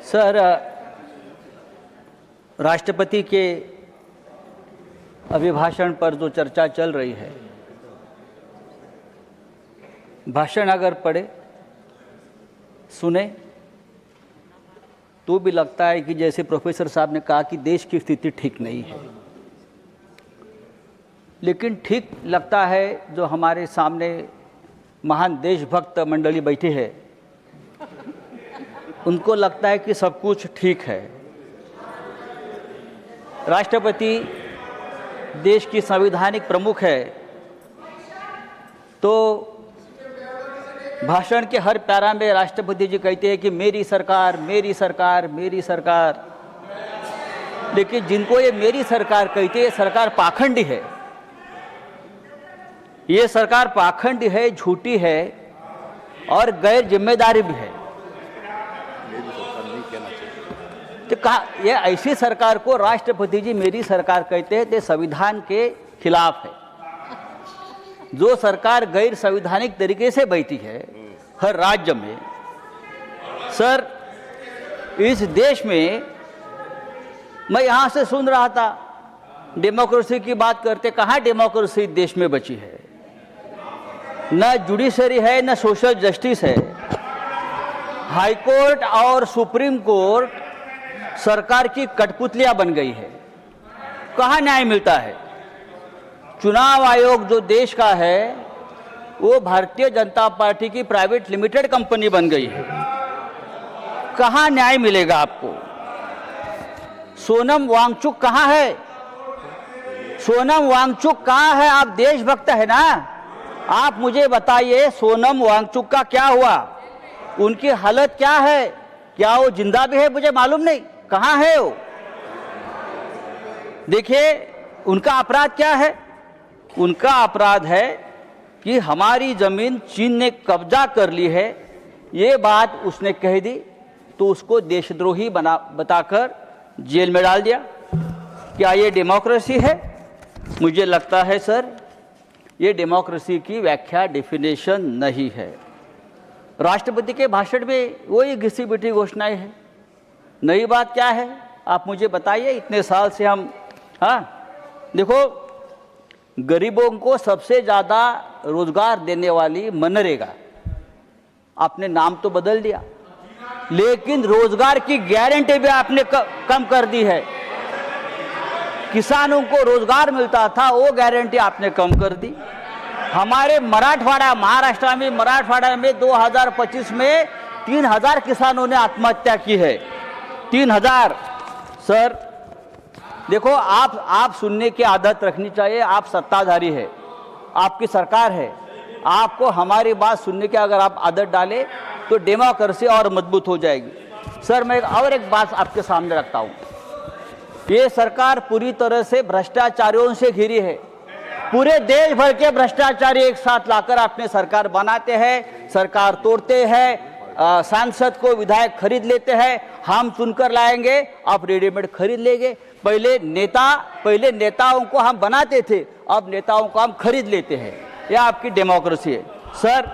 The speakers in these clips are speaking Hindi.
सर, राष्ट्रपति के अभिभाषण पर जो चर्चा चल रही है, भाषण अगर पढ़े सुने तो भी लगता है कि जैसे प्रोफेसर साहब ने कहा कि देश की स्थिति ठीक नहीं है। लेकिन ठीक लगता है जो हमारे सामने महान देशभक्त मंडली बैठी है, उनको लगता है कि सब कुछ ठीक है। राष्ट्रपति देश की संवैधानिक प्रमुख है, तो भाषण के हर पैरा में राष्ट्रपति जी कहते हैं कि मेरी सरकार, मेरी सरकार, मेरी सरकार। लेकिन जिनको ये मेरी सरकार कहते हैं, ये सरकार पाखंडी है। ये सरकार पाखंडी है, झूठी है और गैर जिम्मेदारी भी है। तो कहा ये ऐसी सरकार को राष्ट्रपति जी मेरी सरकार कहते हैं, तो संविधान के खिलाफ है। जो सरकार गैर संवैधानिक तरीके से बैठी है हर राज्य में, सर इस देश में मैं यहाँ से सुन रहा था डेमोक्रेसी की बात करते, कहाँ डेमोक्रेसी देश में बची है? न जुडिशरी है, न सोशल जस्टिस है। हाई कोर्ट और सुप्रीम कोर्ट सरकार की कठपुतलियां बन गई है। कहाँ न्याय मिलता है? चुनाव आयोग जो देश का है वो भारतीय जनता पार्टी की प्राइवेट लिमिटेड कंपनी बन गई है। कहाँ न्याय मिलेगा आपको? सोनम वांगचुक कहाँ है? सोनम वांगचुक कहाँ है? आप देशभक्त है ना, आप मुझे बताइए सोनम वांगचुक का क्या हुआ? उनकी हालत क्या है? क्या वो जिंदा भी है? मुझे मालूम नहीं, कहाँ है वो? देखिए उनका अपराध क्या है? उनका अपराध है कि हमारी जमीन चीन ने कब्जा कर ली है। ये बात उसने कह दी तो उसको देशद्रोही बताकर जेल में डाल दिया। क्या ये डेमोक्रेसी है? मुझे लगता है सर ये डेमोक्रेसी की व्याख्या, डेफिनेशन नहीं है। राष्ट्रपति के भाषण में वही घिसी पिटी घोषणाएं हैं। नई बात क्या है आप मुझे बताइए। इतने साल से हम देखो गरीबों को सबसे ज़्यादा रोजगार देने वाली मनरेगा, आपने नाम तो बदल दिया, लेकिन रोजगार की गारंटी भी आपने कम कर दी है। किसानों को रोजगार मिलता था वो गारंटी आपने कम कर दी। हमारे मराठवाड़ा, महाराष्ट्र में मराठवाड़ा में 2025 में 3000 किसानों ने आत्महत्या की है। 3000। सर देखो आप सुनने की आदत रखनी चाहिए। आप सत्ताधारी है, आपकी सरकार है, आपको हमारी बात सुनने की अगर आप आदत डालें तो डेमोक्रेसी और मजबूत हो जाएगी। सर मैं एक बात आपके सामने रखता हूँ। ये सरकार पूरी तरह से भ्रष्टाचारियों से घिरी है। पूरे देश भर के भ्रष्टाचारी एक साथ लाकर अपने सरकार बनाते हैं, सरकार तोड़ते हैं, सांसद को विधायक खरीद लेते हैं। हम चुनकर लाएंगे, आप रेडीमेड खरीद लेंगे। पहले नेताओं को हम बनाते थे, अब नेताओं को हम खरीद लेते हैं। यह आपकी डेमोक्रेसी है। सर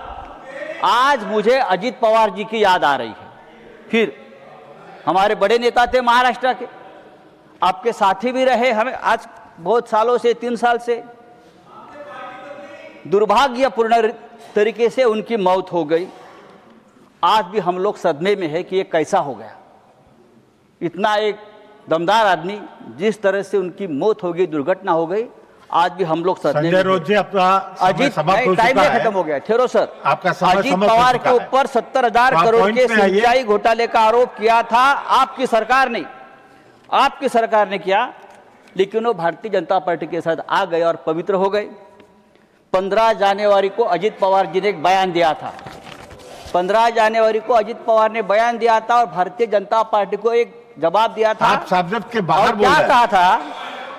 आज मुझे अजित पवार जी की याद आ रही है। फिर हमारे बड़े नेता थे महाराष्ट्र के, आपके साथी भी रहे हमें आज बहुत सालों से, 3 साल से। दुर्भाग्यपूर्ण तरीके से उनकी मौत हो गई। आज भी हम लोग सदमे में है कि ये कैसा हो गया। इतना एक दमदार आदमी, जिस तरह से उनकी मौत हो गई, दुर्घटना हो गई, आज भी हम लोग सदमे में। अजीत टाइम खत्म हो गया, ठहरो सर। अजीत पवार के ऊपर 70,000 करोड़ के सिंचाई घोटाले का आरोप किया था आपकी सरकार ने, आपकी सरकार ने किया। लेकिन वो भारतीय जनता पार्टी के साथ आ गए और पवित्र हो गए। 15 जनवरी को अजित पवार जी ने एक बयान दिया था। 15 जनवरी को अजित पवार ने बयान दिया था और भारतीय जनता पार्टी को एक जवाब दिया था। आप सब्जेक्ट के बाहर और क्या कहा था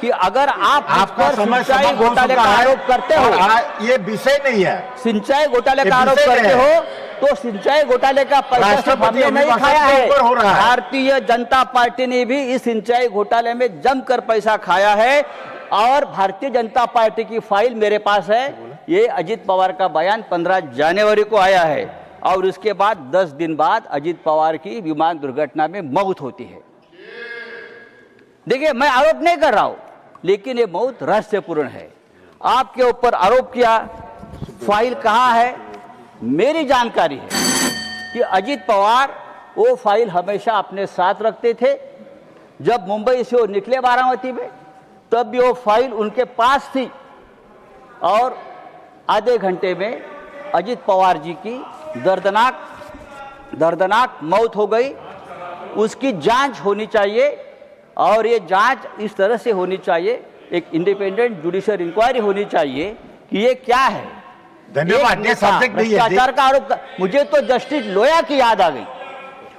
कि अगर आप सिंचाई घोटाले का आरोप करते हो, ये विषय नहीं है। सिंचाई घोटाले का आरोप करते हो तो सिंचाई घोटाले का पैसा हमने नहीं खाया है। भारतीय जनता पार्टी ने भी इस सिंचाई घोटाले में जमकर पैसा खाया है और भारतीय जनता पार्टी की फाइल मेरे पास है। ये अजित पवार का बयान 15 जनवरी को आया है और उसके बाद 10 दिन बाद अजीत पवार की विमान दुर्घटना में मौत होती है। देखिए, मैं आरोप नहीं कर रहा हूं, लेकिन ये मौत रहस्यपूर्ण है। आपके ऊपर आरोप किया, फाइल कहाँ है? मेरी जानकारी है कि अजीत पवार वो फाइल हमेशा अपने साथ रखते थे। जब मुंबई से वो निकले बारामती में, तब भी वो फाइल उनके पास थी और आधे घंटे में अजीत पवार जी की दर्दनाक मौत हो गई। उसकी जांच होनी चाहिए और ये जांच इस तरह से होनी चाहिए, एक इंडिपेंडेंट जुडिशियल इंक्वायरी होनी चाहिए कि ये क्या है। धन्यवाद। भ्रष्टाचार का आरोप मुझे तो जस्टिस लोया की याद आ गई,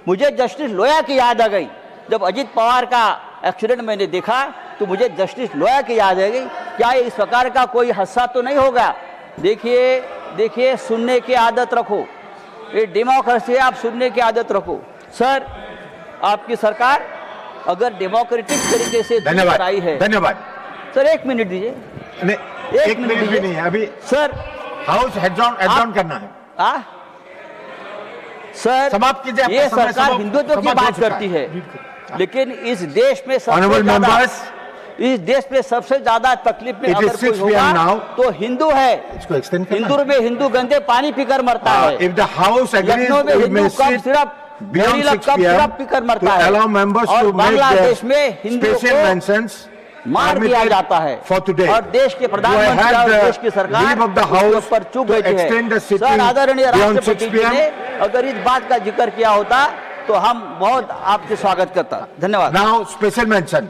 मुझे जस्टिस लोया की याद आ गई। जब अजीत पवार का एक्सीडेंट मैंने देखा तो मुझे जस्टिस लोया की याद आ गई। क्या इस प्रकार का कोई हादसा तो नहीं होगा? देखिए, सुनने की आदत रखो, ये डेमोक्रेसी है, आप सुनने की आदत रखो। सर, आपकी सरकार अगर डेमोक्रेटिक तरीके से धन्यवाद आई है। धन्यवाद सर, 1 मिनट दीजिए। एक मिनट भी नहीं है अभी सर, हाउस एडजॉर्न करना है। सर, समाप्त कीजिए। ये सरकार हिंदुत्व की बात करती है, लेकिन इस देश में इस देश में सबसे ज्यादा तकलीफ में अगर कोई होगा तो हिंदू है। हिंदू में हिंदू गंदे पानी पीकर मरता है। लखनऊ में हिंदू कप सिर्फ पीकर मरता है और बांग्लादेश में हिंदू को मार दिया जाता है और देश के प्रधानमंत्री और देश की सरकार उसके ऊपर चुप बैठी है। सर, आदरणीय राष्ट्रपति जी ने अगर इस बात का जिक्र किया होता तो हम बहुत आपके स्वागत करता। धन्यवाद। Now special mention